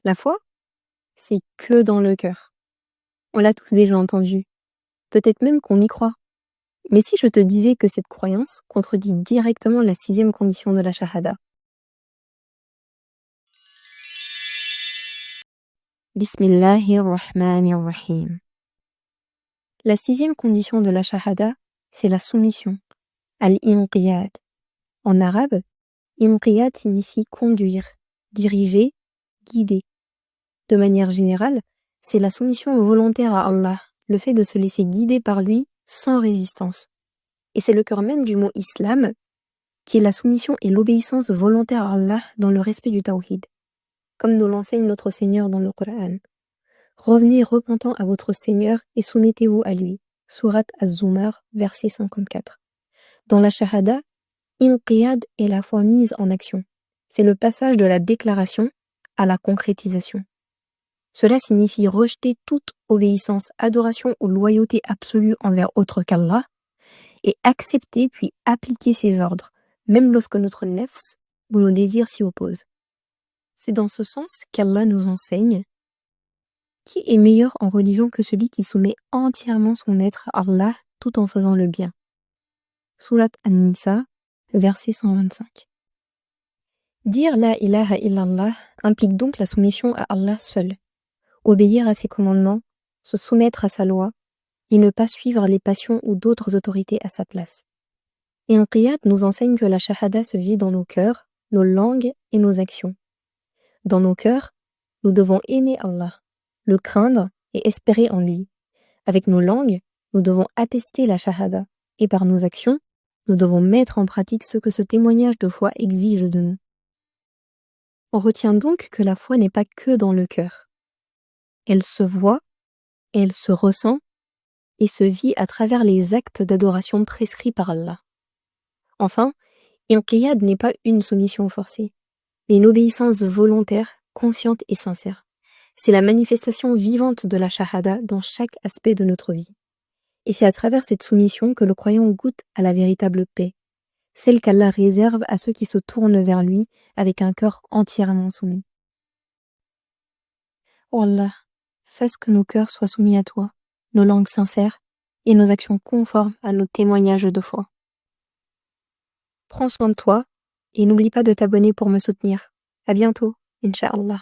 La foi, c'est que dans le cœur. On l'a tous déjà entendu. Peut-être même qu'on y croit. Mais si je te disais que cette croyance contredit directement la 6e condition de la shahada? Bismillahirrahmanirrahim. La 6e condition de la shahada, c'est la soumission, al-inqiyad. En arabe, inqiyad signifie conduire, diriger, guider. De manière générale, c'est la soumission volontaire à Allah, le fait de se laisser guider par lui sans résistance. Et c'est le cœur même du mot islam, qui est la soumission et l'obéissance volontaire à Allah dans le respect du tawhid, comme nous l'enseigne notre Seigneur dans le Coran. Revenez repentant à votre Seigneur et soumettez-vous à lui. Sourate Az-Zumar, verset 54. Dans la shahada, inqiyad est la foi mise en action. C'est le passage de la déclaration à la concrétisation. Cela signifie rejeter toute obéissance, adoration ou loyauté absolue envers autre qu'Allah et accepter puis appliquer ses ordres, même lorsque notre nefs ou nos désirs s'y opposent. C'est dans ce sens qu'Allah nous enseigne: qui est meilleur en religion que celui qui soumet entièrement son être à Allah tout en faisant le bien? Sourate An-Nisa, verset 125. Dire la ilaha illallah implique donc la soumission à Allah seul, obéir à ses commandements, se soumettre à sa loi et ne pas suivre les passions ou d'autres autorités à sa place. Et Inqiyad nous enseigne que la shahada se vit dans nos cœurs, nos langues et nos actions. Dans nos cœurs, nous devons aimer Allah, le craindre et espérer en lui. Avec nos langues, nous devons attester la shahada, et par nos actions, nous devons mettre en pratique ce que ce témoignage de foi exige de nous. On retient donc que la foi n'est pas que dans le cœur. Elle se voit, elle se ressent et se vit à travers les actes d'adoration prescrits par Allah. Enfin, Inqiyad n'est pas une soumission forcée, mais une obéissance volontaire, consciente et sincère. C'est la manifestation vivante de la shahada dans chaque aspect de notre vie. Et c'est à travers cette soumission que le croyant goûte à la véritable paix, celle qu'Allah réserve à ceux qui se tournent vers lui avec un cœur entièrement soumis. Oh Allah, fasse que nos cœurs soient soumis à toi, nos langues sincères et nos actions conformes à nos témoignages de foi. Prends soin de toi et n'oublie pas de t'abonner pour me soutenir. À bientôt, Inch'Allah.